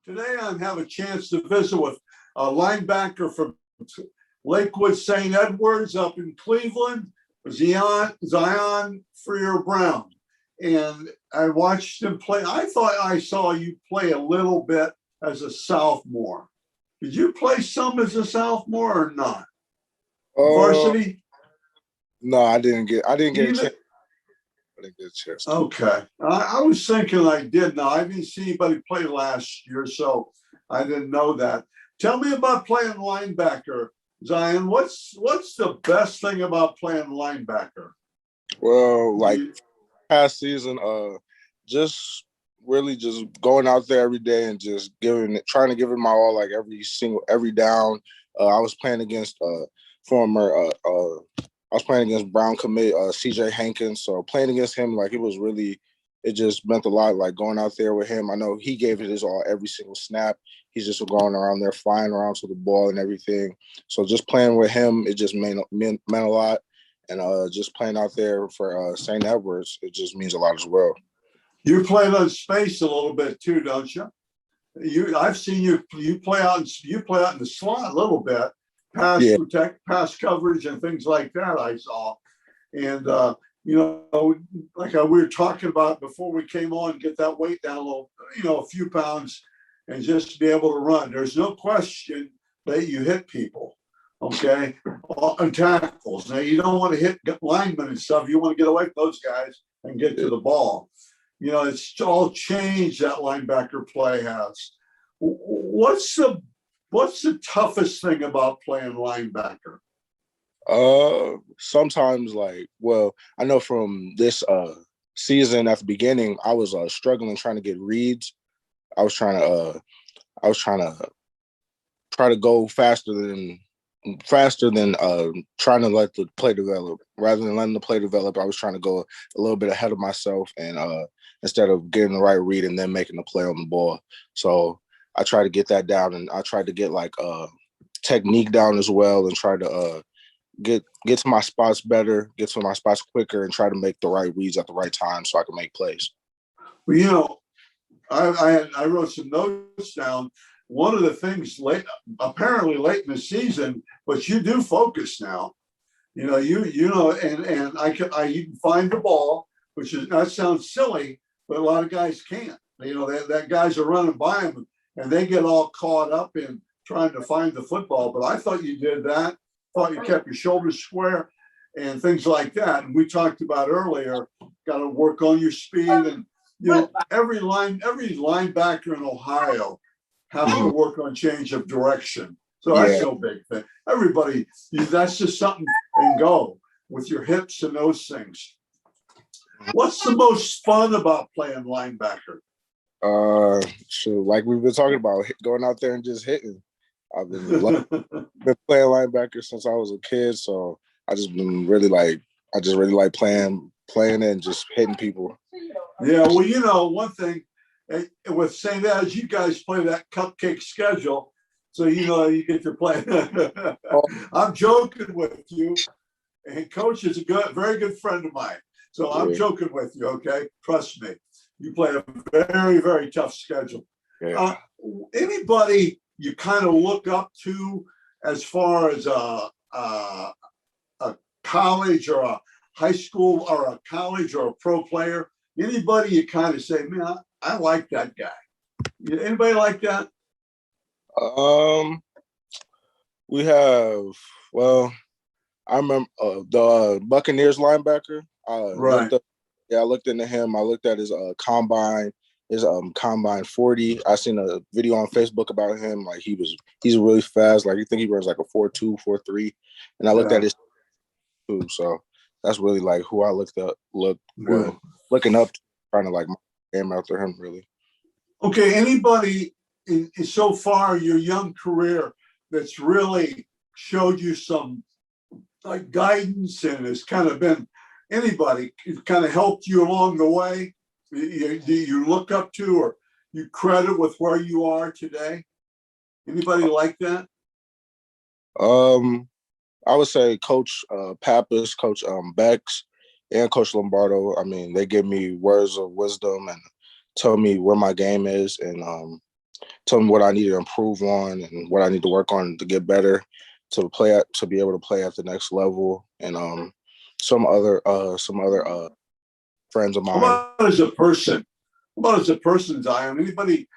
Today I have a chance to visit with a linebacker from Lakewood St. Edwards up in Cleveland, Zion Freer-Brown. And I watched him play. I thought I saw you play a little bit as a sophomore. Did you play some as a sophomore or not? Varsity? No, I didn't get a chance. I didn't get a chance. Okay. I was thinking I did. Now, I didn't see anybody play last year, so I didn't know that. Tell me about playing linebacker, Zion. What's the best thing about playing linebacker? Well, like past season, just really just going out there every day and just trying to give it my all, like every down. I was playing against Brown commit CJ Hankins. So playing against him, like it just meant a lot, like going out there with him. I know he gave it his all every single snap. He's just going around there, flying around to the ball and everything. So just playing with him, it just meant a lot. And just playing out there for St. Edwards, it just means a lot as well. You play on space a little bit too, don't you? I've seen you play out in the slot a little bit, pass coverage and things like that. I saw, and like we were talking about before we came on, get that weight down a little, a few pounds, and just be able to run. There's no question that you hit people, okay, and tackles. Now you don't want to hit linemen and stuff. You want to get away from those guys and get to the ball. It's all changed that linebacker play has. What's the toughest thing about playing linebacker? Sometimes I know from this season at the beginning, I was struggling trying to get reads. I was trying to try to go faster than trying to let the play develop. Rather than letting the play develop, I was trying to go a little bit ahead of myself and instead of getting the right read and then making the play on the ball. So I tried to get that down, and I tried to get technique down as well, and try to get to my spots better, get to my spots quicker, and try to make the right reads at the right time so I can make plays. Well, I wrote some notes down. One of the things apparently late in the season, but you do focus now. And you can find the ball, that sounds silly, but a lot of guys can't. That guys are running by them and they get all caught up in trying to find the football. But I thought you did that. Thought you kept your shoulders square and things like that. And we talked about earlier, got to work on your speed. And every linebacker in Ohio has to work on change of direction. So that's no big thing. Everybody, that's just something and go with your hips and those things. What's the most fun about playing linebacker? Like we've been talking about, going out there and just hitting. I've been playing linebacker since I was a kid, so I just really like playing it and just hitting people. Yeah, well, one thing with St. Ed's, you guys play that cupcake schedule, so you get to play. I'm joking with you, and Coach is very good friend of mine. So I'm joking with you, okay? Trust me. You play a very, very tough schedule. Yeah. Anybody you kind of look up to as far as a college or a high school or a college or a pro player? Anybody you kind of say, man, I like that guy. Anybody like that? We have, I remember the Buccaneers linebacker. Right. I looked into him. I looked at his combine 40. I seen a video on Facebook about him. Like he's really fast. Like you think he runs like a 4.2, 4.3. And I looked at his too. So that's really like who I looking up to, trying to like aim after him really. Okay. Anybody in so far your young career that's really showed you some like guidance and has kind of been anybody kind of helped you along the way? Do you look up to or you credit with where you are today? Anybody like that? I would say Coach Pappas, Coach Bex, and Coach Lombardo. I mean, they give me words of wisdom and tell me where my game is, and told me what I need to improve on and what I need to work on to get better, to be able to play at the next level. And some other friends of How mine. about as a person? How about as a person, Zion? Anybody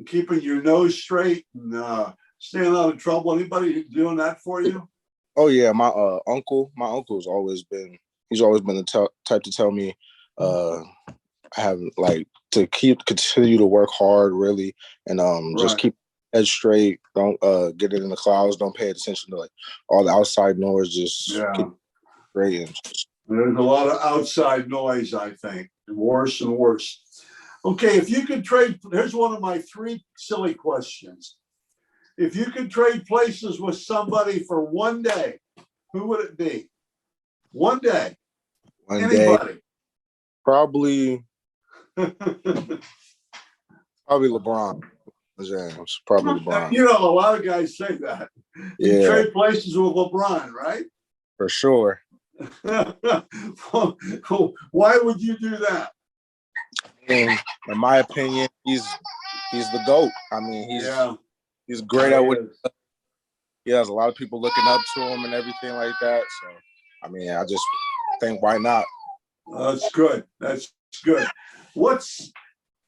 keeping your nose straight and staying out of trouble? Anybody doing that for you? Oh yeah, my uncle's always been the type to tell me have like to continue to work hard really, and just Right. keep head straight. Don't get it in the clouds. Don't pay attention to like all the outside noise. Just Yeah. keep straight and just, There's a lot of outside noise, I think, worse and worse. Okay, if you could trade, here's one of my three silly questions. If you could trade places with somebody for one day, who would it be? One day. one day Anybody. probably LeBron James. Probably LeBron. You know, a lot of guys say that. You Yeah, trade places with LeBron, right? for sure. Why would you do that? And in my opinion, he's the GOAT. I mean, he's great at what he has. A lot of people looking up to him and everything like that. So, I mean, I just think why not? That's good. That's good. What's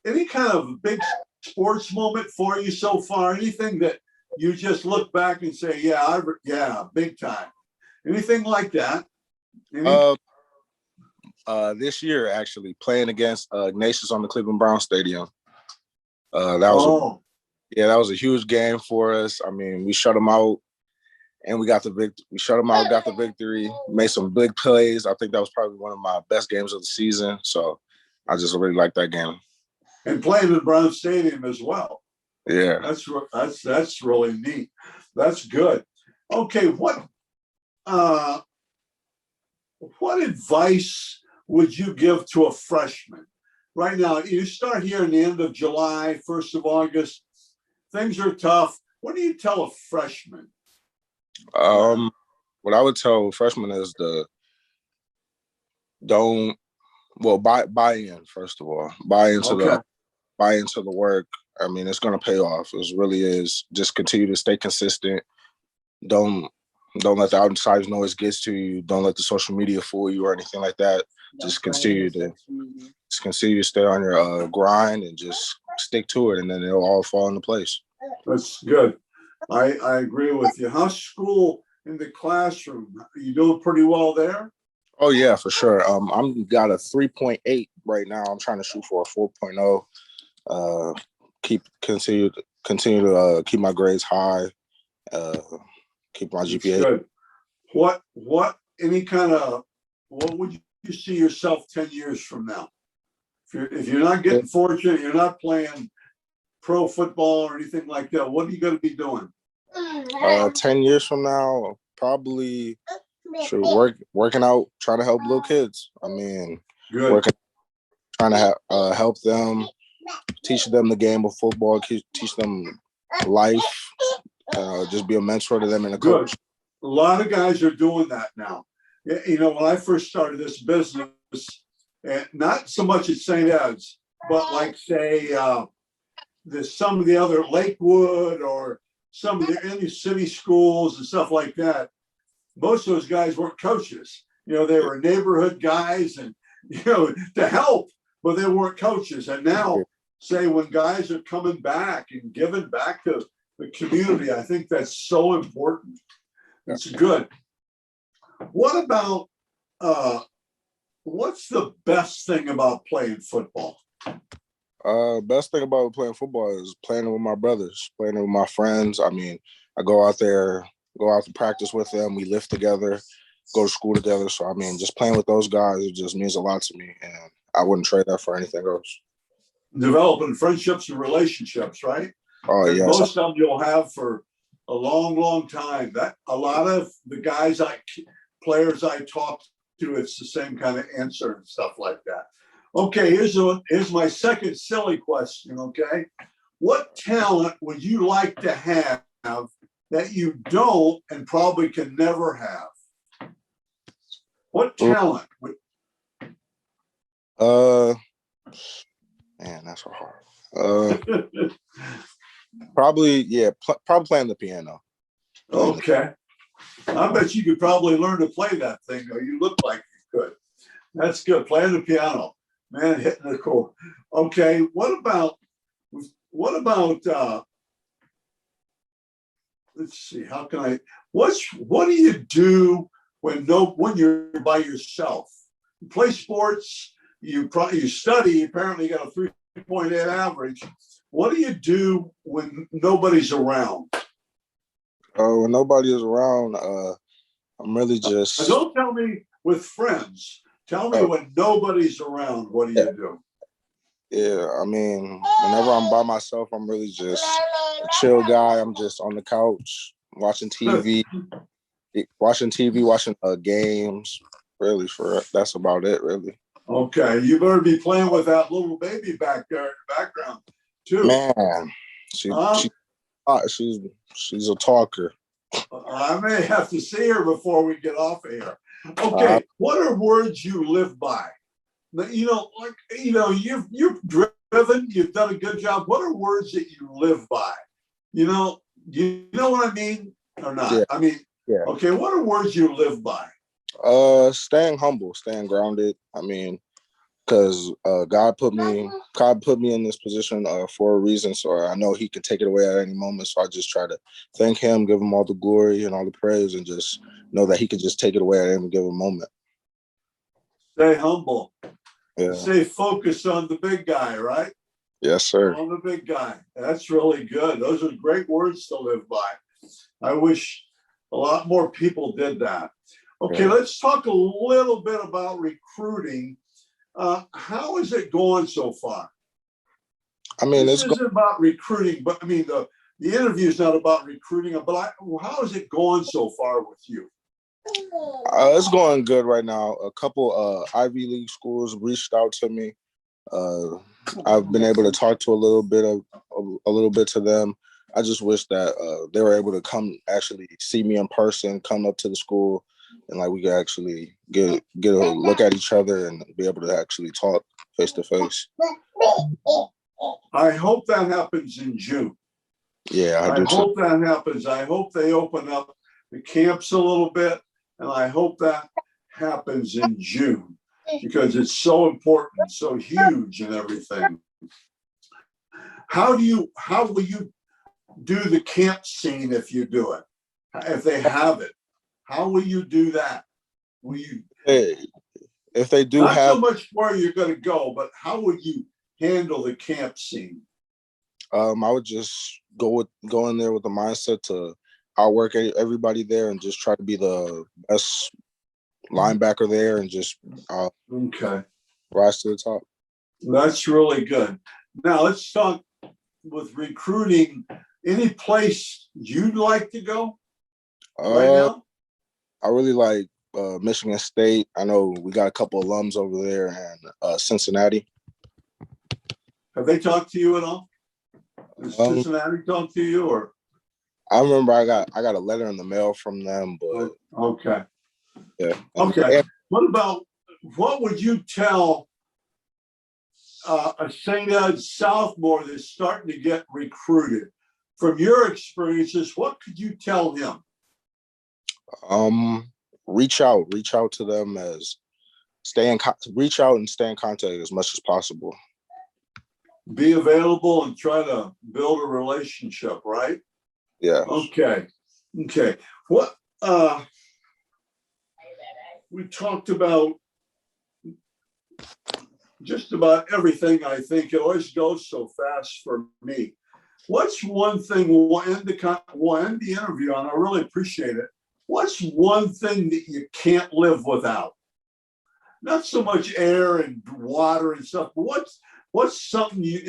any kind of big sports moment for you so far? Anything that you just look back and say, yeah, big time. Anything like that? This year actually playing against Ignatius on the Cleveland Browns Stadium. That was a huge game for us. I mean, we shut them out and we got the victory. We shut them out, got the victory, made some big plays. I think that was probably one of my best games of the season. So I just really like that game. And playing in Brown Stadium as well. Yeah, that's really neat. That's good. Okay, what advice would you give to a freshman right now? You start here in the end of July, 1st of August. Things are tough. What do you tell a freshman? What I would tell freshmen is buy in first of all. Buy into the work. I mean, it's going to pay off. It really is. Just continue to stay consistent. Don't let the outside noise get to you. Don't let the social media fool you or anything like that. Just continue to stay on your grind and just stick to it, and then it'll all fall into place. That's good. I agree with you. How's school in the classroom? Are you doing pretty well there? Oh yeah, for sure. I'm got a 3.8 right now. I'm trying to shoot for a 4.0. Continue to keep my grades high. Keep my GPA. Good. What would you see yourself 10 years from now? If you're not getting fortunate, you're not playing pro football or anything like that, what are you going to be doing? 10 years from now, probably working out, trying to help little kids. I mean, trying to help them, teach them the game of football, teach them life, just be a mentor to them and a coach. Good. A lot of guys are doing that now. You know, when I first started this business, and not so much at St. Ed's, but like say some of the other Lakewood or some of the inner city schools and stuff like that, most of those guys weren't coaches. You know, they were neighborhood guys and, you know, to help, but they weren't coaches. And now, say, when guys are coming back and giving back to the community, I think that's so important. It's good. What about, what's the best thing about playing football? Best thing about playing football is playing with my brothers, playing with my friends. I mean, I go out to practice with them. We live together, go to school together. So, I mean, just playing with those guys, it just means a lot to me. And I wouldn't trade that for anything else. Developing friendships and relationships, right? Oh, and yes. Most of them you'll have for a long, long time. That a lot of the players I talk to, it's the same kind of answer and stuff like that. Okay, here's my second silly question, okay? What talent would you like to have that you don't and probably can never have? What talent? Man, that's so hard. Probably, yeah, probably playing the piano. Okay. I bet you could probably learn to play that thing, though. You look like you could. That's good. Playing the piano, man, hitting the chord. Okay. What about let's see, how can I what do you do when you're by yourself? You play sports, you study, apparently you got a 3.8 average. What do you do when nobody's around? When nobody is around, I'm really just. Don't tell me with friends. Tell me when nobody's around, what do you do? Yeah, I mean, whenever I'm by myself, I'm really just a chill guy. I'm just on the couch watching TV, watching games. Really, that's about it. Really. Okay, you better be playing with that little baby back there in the background, too. Man, she's a talker. I may have to see her before we get off of here. Okay, what are words you live by? You've driven, you've done a good job. What are words that you live by? You know what I mean or not? Yeah. I mean, yeah. Okay, what are words you live by? Staying humble, staying grounded. I mean, because God put me in this position for a reason. So I know He can take it away at any moment. So I just try to thank Him, give Him all the glory and all the praise, and just know that He can just take it away at any given moment. Stay humble. Yeah. Stay focused on the big guy, right? Yes, sir. On the big guy. That's really good. Those are great words to live by. I wish a lot more people did that. Okay, Let's talk a little bit about recruiting. How is it going so far? I mean, this isn't about recruiting, but I mean, the interview is not about recruiting, but how is it going so far with you? It's going good right now. A couple Ivy League schools reached out to me. I've been able to talk to a little bit to them. I just wish that they were able to come actually see me in person, come up to the school, and like we could actually get a look at each other and be able to actually talk face to face. I hope that happens in June. Yeah, I hope that happens. I hope they open up the camps a little bit, and I hope that happens in June because it's so important, so huge and everything. How will you do the camp scene if you do it? If they have it, how will you do that? Will you? If they do not so much where you're going to go, but how would you handle the camp scene? I would just go in there with the mindset to outwork everybody there and just try to be the best linebacker there and just rise to the top. That's really good. Now let's talk with recruiting. Any place you'd like to go right now? I really like Michigan State. I know we got a couple alums over there, and Cincinnati. Have they talked to you at all? Has Cincinnati talked to you, or? I remember I got a letter in the mail from them, but okay. Yeah. Okay. What would you tell a St. Ed sophomore that's starting to get recruited? From your experiences, what could you tell him? Reach out to them, reach out and stay in contact as much as possible. Be available and try to build a relationship, right? Yeah. Okay. What we talked about just about everything. I think it always goes so fast for me. What's one thing we'll end the interview on? I really appreciate it. What's one thing that you can't live without? Not so much air and water and stuff, but what's something you've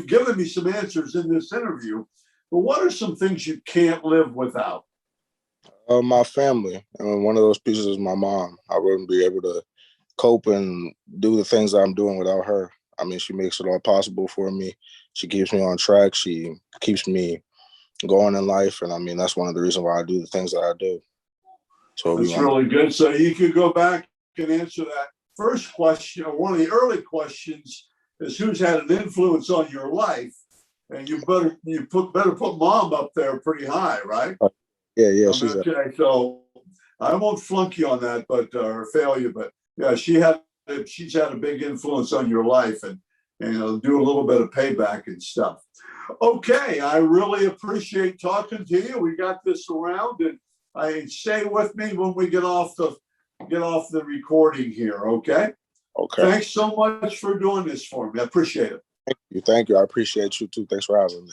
given me some answers in this interview, but what are some things you can't live without? My family. And one of those pieces is my mom. I wouldn't be able to cope and do the things that I'm doing without her. I mean, she makes it all possible for me. She keeps me on track. She keeps me going in life. And I mean, that's one of the reasons why I do the things that I do. So that's really good. So you could go back and answer that first question, or one of the early questions is who's had an influence on your life? and better put mom up there pretty high, right? Yeah, she's Okay, so I won't flunk you on that, but or fail you, but yeah, she's had a big influence on your life, and do a little bit of payback and stuff. Okay, I really appreciate talking to you. We got this around, and I stay with me when we get off the recording here. Okay. okay. Thanks so much for doing this for me. I appreciate it. Thank you. I appreciate you too. Thanks for having me.